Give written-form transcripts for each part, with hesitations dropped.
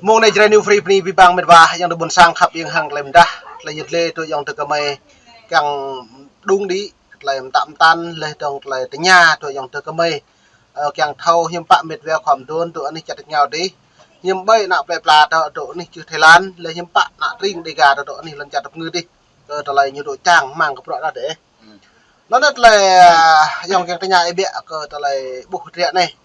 mong này chơi new free free bị bang mệt và yang được buồn sang khắp yang hàng làm đa là nhiệt lệ tôi yang từ cái mày càng đúng đi làm tạm tan lên trong lại tới nhà tôi yang từ cái mày càng thâu hiểm bạ mệt về khoảng đồn tụi anh chặt nhau đi hiểm bay nạp về là tụi anh chưa Thái Lan lên hiểm bạ nạp riêng đi gà tụi anh lần chặt được ngư đi rồi lại nhiều đội trang mang cái loại ra để nó rất là dòng cái nhà ấy bịa tụi lại buộc rượu này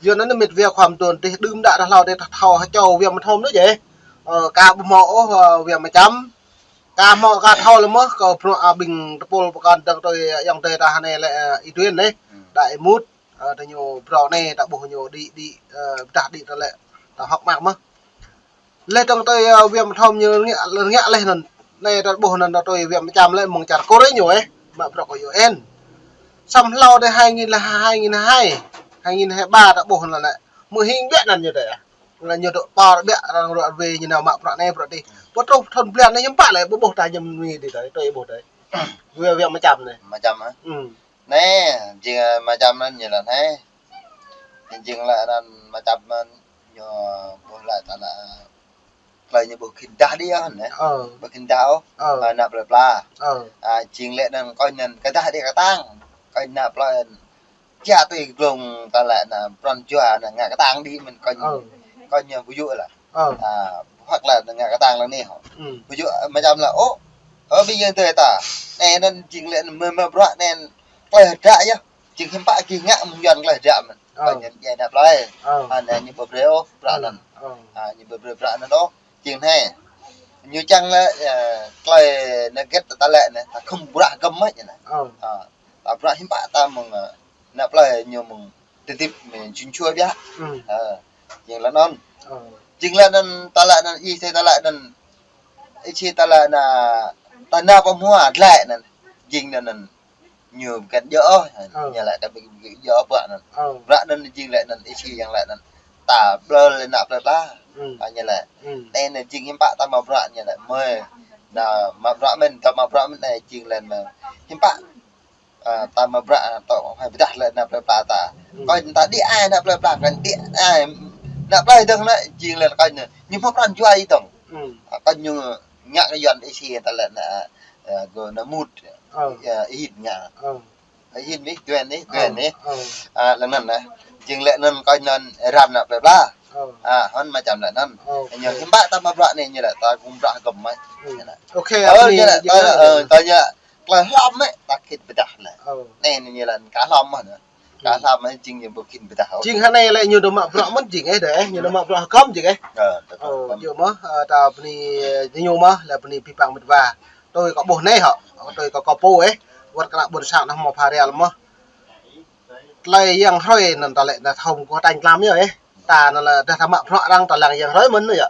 giờ nó mệt việc khoảng tuần thì đừng đã lao để thầu cho việc mà thôm nữa vậy cả mỏ việc mà chấm cả mỏ cả thầu là mất có bình pol còn tôi dòng tây ta này lại ý tuyên đấy đại mút tôi nhiều pro này đã bổ nhiều đi đạt đi ta lại học mạng mất lên trong tôi việc mà thôm như nghĩa lên này ta bổ lần tôi việc mà chấm lên mong chặt cô đấy nhiều ấy mà pro có nhiều en xong lâu đây 2022 đã bổ là lại mười hình biết là như thế là nhiều độ to biết rồi về như nào mà bọn em bọn đi bắt đầu thuần plan này nhắm bạn lại bố ta nhầm gì thì đấy tôi bố đấy vừa việc mà chậm này mà chậm á nè chỉ mà chậm nên như là thế chỉ là mà chậm nhờ bố lại ta là lời như bộ kinh đá đi á nè bộ kinh đáo nạp lại la chỉ lệ nên coi nên cái ta đi cái tang coi nạp lại cha tôi gồm ta lại là còn chùa là ngài cái tang đi mình coi như ví dụ là hoặc là ngài cái tang là nè ví dụ mà chăm là ố ở bây giờ tôi ta nè nên chỉ lệ mà bữa nè coi hết trại nhá chỉ khi bạn kia ngã một dần lại trại mình coi như vậy nạp lại nè như bờ rêu bữa lần như bờ rêu bữa nó chuyện này như chăng là coi nó kết ta lệ này không bữa cầm ấy này ta bữa hiếm bạn ta mừng nạp lại nhiều mừng tiếp mình chuyên chua biết nhưng là non chính là nên ta lại nên y ta lại nên y ta lại là ta nào có mua lại nên chính là nên nhiều cái dỡ nhà lại ta bị dỡ vợ nên chính lại nên y rằng lại nên ta blur lên nạp lại ba như là đây là chính hiếm bạn ta mà vợ như là mời là mà vợ mình ta mà vợ mình này chính là mà hiếm bạn ta mà vợ tao phải đặt lại nạp lại ba ta coi ta đi ai nạp lại baกันđi ai nạp lại được đấy chính là coi nhưng mà còn cho ai tổng coi như nhạc cái dần ấy ta lại là rồi nó mút ít nhà ít mấy tuyển đấy lần lần này chính lệ nên coi nên làm nạp lại ba hơn mà chậm lại nên nhiều cái bạn ta mà vợ này như là ta cũng vợ cầm mấy ok như là ta như là lom ấy ta kịp bị đặt lại nên như là cá lom mà nữa cá lom ấy chính nhiều bực kịp bị đặt chính cái này lại nhiều đồ mà vợ mất chính ấy để nhiều đồ mà vợ không chính ấy nhiều mà ta b니 nhiều mà là bni pipang mệt và tôi có bồn này họ tôi có po ấy vật cả bồn sạn nó mọc hà rèl mà lại yang thôi nên ta lại là không có tranh làm như ấy ta là ta tham họ đang ta làm yang thôi mình rồi ạ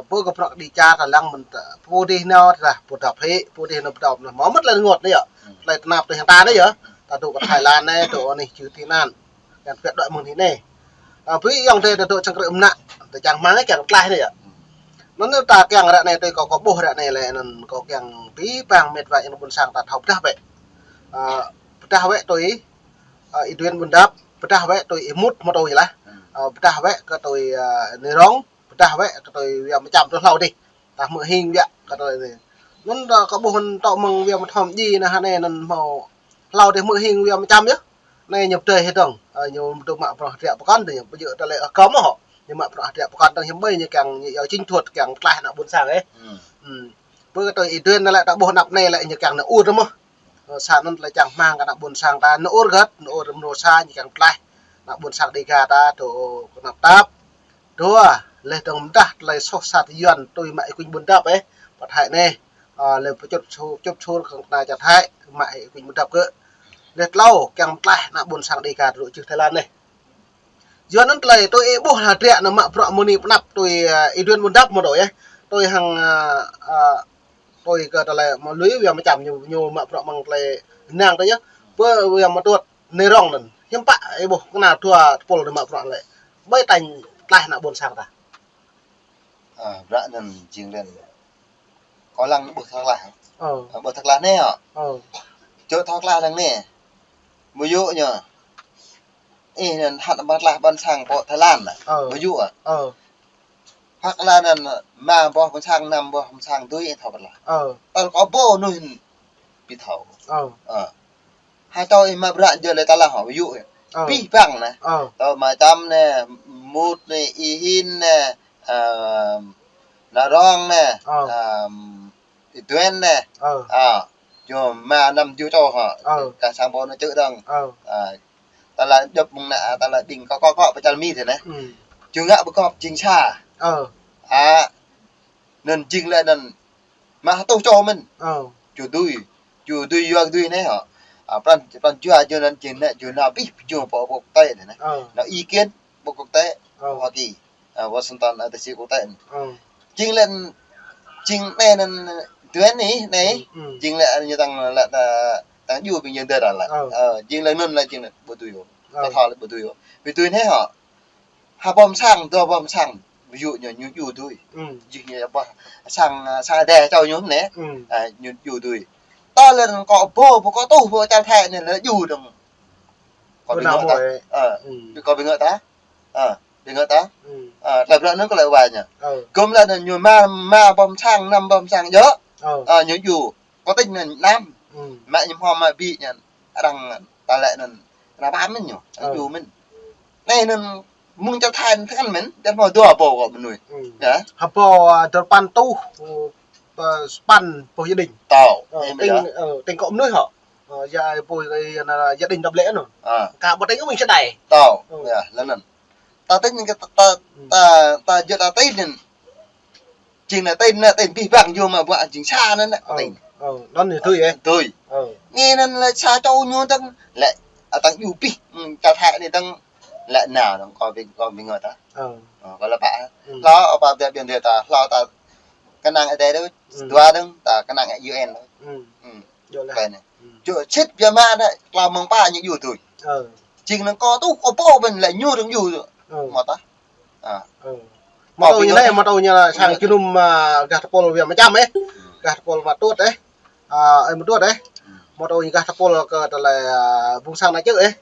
bữa gặp họ đi cha ta đang mình po đi nào là po đập hết po đi nó đập là máu mất lên ngọt đấy ạ lại nạp từ hàng ta đấy ạ ta tụ ở Thái Lan này tụ này chứ thế nan cái việc đợi mừng thế này với yang đây là tụ chẳng được nặng để chẳng mang cái càng lại này ạ nó nếu ta càng ở này tôi có bộ ở này lại có càng tí vàng mệt vậy nó buồn sang ta học ra vậy ta vậy tôi ý tuyên buồn đáp ta vậy tôi mút một tôi là ta vậy cái tôi nề rong ta vậy tôi việc mà chạm tôi lâu đi ta mở hình vậy cái tôi nó có bộ hình tạo mừng việc mà thầm gì là này là màu lâu để mở hình việc mà chạm nhá này nhập trời hết rồi nhiều tôi mạng vào rẻ con thì bây giờ ta lại cấm họ nhưng mà bọn trẻ con đang hiếm bây như càng ở chinh thuật càng lại là buồn sang ấy với tôi ý tuyên lại đã bộ nạp này lại như càng nó u đúng không sản nó lại chẳng mang cái nạp buồn sang ta nó gất nó xa như càng lại nạp buồn sang đi gà ta tổ nạp táp đua lên đồng đặt lại sốt sạt dần tôi mẹ quỳnh buồn đập ấy và hại này lên phải chụp chốt là chặt hại mẹ quỳnh buồn đập cơ lết lâu càng lại nạp buồn sang đi gà rồi chứ Thái Lan này giờ nó lại tôi bố là trẻ nó mạ pro moni nạp tôi ý tuyên muốn đắp một đội ấy tôi hàng tôi cái là mà lưới về mà chạm nhiều mạ pro bằng lại nàng đấy nhá vừa về mà tuột nề rong lần hiếm bạ ấy bố cái nào thua polo được mạ pro lại bay thành lại là buồn sang ta rã nên chuyện lên có lăng bực thằng lại bực thằng lại nè chỗ thằng lại thằng nè ví dụ nhờ nên hạt bắt lại ban sang bộ Thái Lan này ví dụ hoặc là mà bỏ không sang nằm bỏ không sang túi thầu bật lại ta có bô nuôi bị thầu hai tôi mà bạn giờ lại ta là hỏi ví dụ pi bằng này tôi mà chăm nè mút này y hin nè là rong nè tuyên nè cho mà nằm chú cho họ cả sang bò nó chữ đằng ta là đập mùng nạ ta là đỉnh có phải chăn mi thế này chú ngã bữa cọp chính xa nên chính là nên mà tôi cho mình chú đuôi doang đuôi này họ plan chưa nên chính này chú nào biết chú bộ quốc tế này nó ý kiến bộ quốc tế Hoa Kỳ Washington ở tại quốc tế chính là chính này nên tuyến này chính là như tăng du bình dân đời là chính là nên là chính là bộ tùy ta thọ là bộ tùy vì tùy thế họ bom xăng ví dụ như du tùy như xăng đè cho nhóm này như du tùy ta là có tu vô trang thẻ này là du đồng có bị ngỡ ta có bị ngỡ ta bị ngỡ ta lập ra nó có lại vài nhỉ cũng là nhiều ma bom xăng năm bom xăng nhớ nhớ dù có tính là nam mẹ nhưng họ mà bị nhận rằng ta lại là bám mình nhở dù mình này nên muốn cho than thân mình cho mọi đùa bổ của mình nuôi nhá hấp bò cho pan tu pan của gia đình tàu tình cộng nuôi họ gia bồi gia đình đập lễ rồi cả một đánh của mình sẽ đẩy tàu lần lần ta tính cái ta giờ ta tính chính là tên bị bằng vô mà vợ chính xa nữa nè tình đó thì thôi ấy tôi nghe nên là xa châu nhau tăng lại tăng yêu pi chào thẹ thì tăng lại nào nó còn bị người ta gọi là bạn lo ở bên biển địa ta lo ta cái năng ở đây đó qua đứng ta cái năng ở UN đó cái này chỗ chết giờ mà đấy làm mong ba những dù tuổi chính là có tu có bộ mình lại nhu được dù mà ta mà tôi như này mà tôi như là sang cái nôm gạt pol về mấy trăm ấy gạt pol và tuốt đấy một tuốt đấy mà tôi như gạt pol là vùng sang này chứ ấy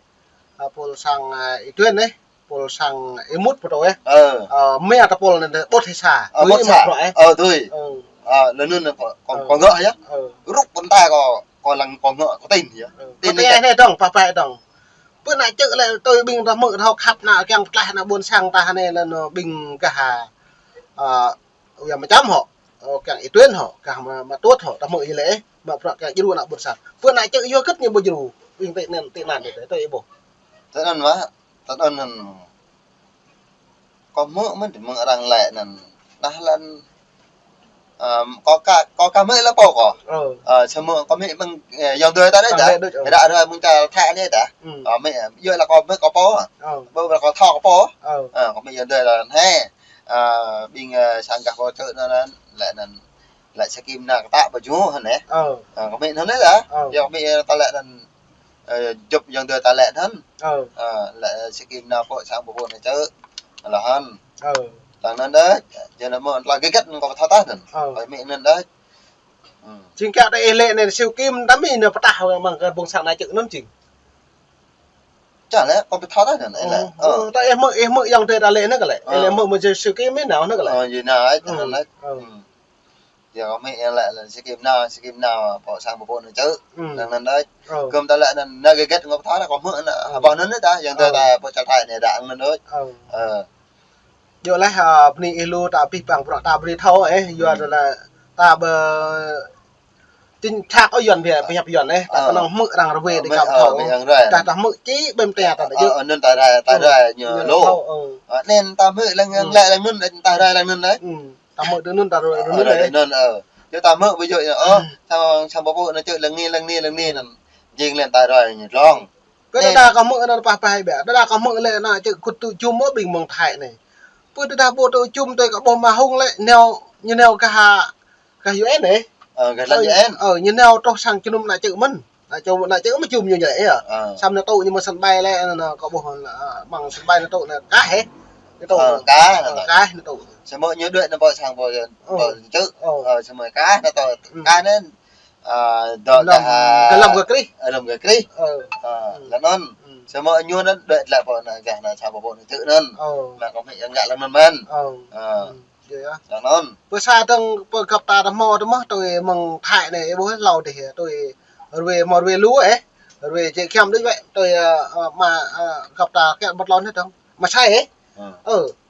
pol sang tuyên đấy pol sang mút một tôi ấy mấy gạt pol này bớt hay xả bớt xả thôi lớn hơn là còn ngựa nhá rút con ta còn ngựa có tình gì tin này đồng phải đồng bữa nay chữ lại tôi bình ra mượn học khắp nào keng lại là buôn sang ta này là nó bình cả giờ mà chấm họ càng ý tuyến họ càng mà tốt họ ta mượn như lễ mà càng như là buôn sang bữa nay chữ vô cất như bao nhiêu bình tiện làm để tôi bổ thế nên mà thế nên có mượn rằng lệ là có cả mấy là bỏ xem mượn có mấy bằng dòng đời ta đấy đã rồi mình ta thạ đấy đã mẹ giờ là có bó bơ là có thọ có bó có mấy dòng đời là he bình sang gặp vào chợ nó lại sẽ kim nàng tạo vào chú hả nè có mấy nó đấy đã giờ mấy ta lại chụp dòng đời ta lại thân lại sẽ kim nào vội sang bộ này chợ là hơn nên đấy giờ là cái cách có thao tác rồi phải mẹ nên đấy chính cả đây lệ này siêu kim đám mình là tạo bằng cái vùng sàn này chữ nó chỉnh chả lẽ có bị thao tác rồi này tại em mượn dòng tiền đã lệ nữa cả lại em mượn một siêu kim mấy nào nữa cả lại gì nào ấy giờ mẹ lại là siêu kim nào bỏ sang bộ này chứ nên đấy cơm ta lại là cái cách có thao tác có mượn bỏ nó nữa ta giờ ta bỏ trả thải này đã nên đấy giờ lại ni elu ta pi bằng ta beri thau ấy giờ là ta bờ tin thác ở dần về nhập dần đấy ta nó mượn rằng về để cầm thau ta mượn chí bên tè ta nên ta ra nhờ lô nên ta mượn lại là nên ta ra là nên đấy ta mượn từ nên ta rồi nên nên chứ ta mượn ví dụ sao bố nó chơi lần ni là riêng lên ta rồi long cái đó có mượn nó phải bẻ đó có mượn lại là chữ cột tự chung mỗi bình mường thải này bữa ta bộ tôi chung tôi có bom mà hung lại neo như neo cả US đấy cái là US như neo trong sang chung lại chữ mình lại chữ mới chung như vậy xong nó tôi nhưng mà sân bay lại là có bộ bằng sân bay nó tôi là cá hết cái tôi cá nó tôi sẽ mỗi nhớ đợi nó bỏ sang bỏ chứ sẽ mỗi cá nó tôi cá nên cái lòng cái kri là non sẽ mọi nhuôn nó đợi lại bỏ này gà là chào bộ này chữ nên mà có mẹ ngại là mình vậy á Đằng non. bữa xa tông gặp ta đã mò đó mất tôi mừng thải này bố hết lâu thì tôi về mò về lúa ấy về chạy kem đấy vậy tôi mà gặp ta cái bắt lon hết không mà sai ấy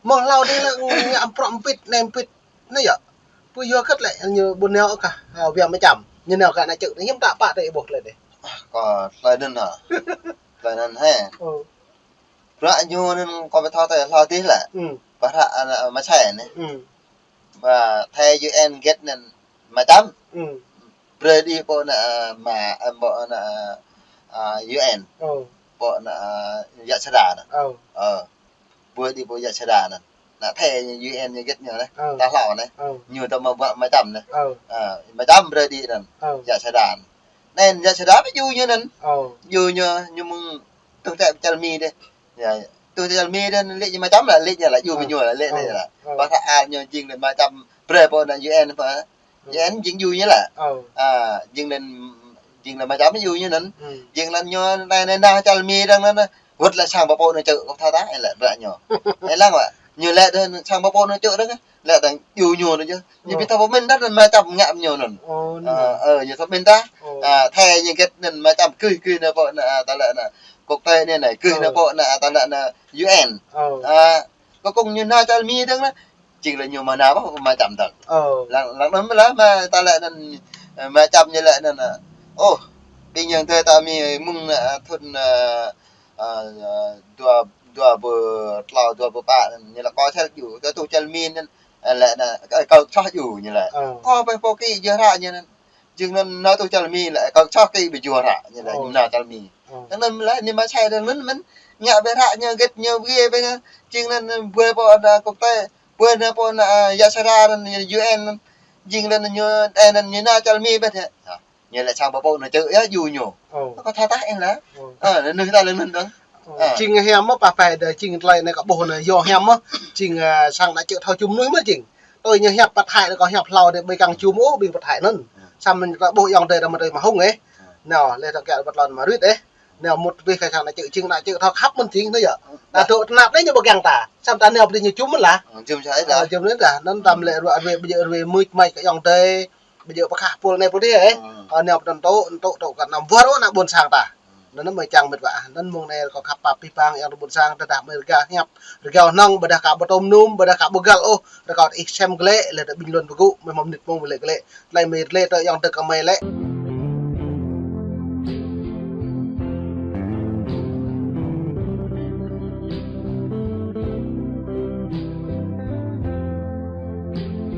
mừng lâu đi là ăn prom pit nem pit nó vậy bây giờ cất lại như buồn neo cả việc mới chậm như nào cả này chữ hiếm tạ bạ đây buộc lại đấy Còn lời nên hả? Lời nên he. Ra nhu nên có phải thao tay thao tí là. Và ra mà chạy này. Và thay UN get nên mà chấm. Rồi đi bộ nè mà bộ nè UN. Bộ nè dạ sẽ đà nè. Vừa đi bộ dạ sẽ đà nè. Là thay UN như get nhờ đấy. Ta lão này. Nhiều tao mà chấm này. Mà chấm rồi đi nè. Dạ sẽ đà. Nên dạ sẽ đà mới vui như nè. Vui như mừng tôi chạy chal mi đây. Tôi chal mi đây lệ như mà chấm là lệ như là vui nhiều là lệ này là. Và thà ai như jing nên mà chấm rồi bộ nè UN phải. UN jing vui như là. Jing nên mà chấm vui như nè. Jing là như này nên đang chal mi đang nó vượt lại sang bộ nó chợ thao tác hay là ra nhỏ. Hay là vậy. Nhiều lệ đơn sang bộ nó chợ đó lệ đang vui nhiều nữa chứ. Như biết thao mình đất mà chấm ngạm nhiều nè. Như thao mình ta. Thay như cái nên mà chấm cười nó bộ ta lại là quốc tế này này cười nó bộ ta lại là UN. Có cùng như na chal mi đó chỉ là nhiều mà nào mà chấm thật. Lặng đó mà ta lại là mà chấm như lại là ô bây giờ thôi ta mi mừng thuần dua bờ bạ như là có theo chủ cái tu chân min là cầu cho chủ như là có phải có cái giờ ra như chừng nên nói tu chân min lại cầu cho cái bị chùa ra như là như nào chân min nên lại nhưng mà sai mình nhẹ về ra như get như ghê về chừng nên vừa bộ quốc tế vừa là bộ Yasara UN chừng nên như nào chân min vậy như là sang bộ nó chữ á vui nhiều có thao tác em lá nên ta lên đó chừng hẻm á bà phải để chừng lại này có bộ này do hẻm á chừng sang đã chịu thao chung núi mới chừng tôi như hẹp bật hại có hẹp lò để bây càng chú mũ bị bật hại nữa xong mình có bộ dòng đây là một đời mà hung ấy nào lên thằng kẹo bật lòn mà rít đấy nào một việc khách hàng là chịu chừng lại chịu thao khắp mình chính thế giờ là tụ nạp đấy như bộ càng tả xong ta nèo đi như chúng mình là chùm đấy cả nên tầm lệ loại về bây giờ về mười mấy cái dòng tê bây giờ bác hạ này bố thế ấy nèo tầm tổ cả nằm vớt đó là buồn sang tả nó mới chẳng mệt vả nên mùng này có khắp papi pang yang buồn sang ta đạp mệt gà nhấp gạo nong bờ đà cả bờ tôm num bờ đà cả bờ gạo ô đã còn xem lệ là bình luận của cụ mình mong được mong về lệ này mệt lệ tới yang từ cả mày lệ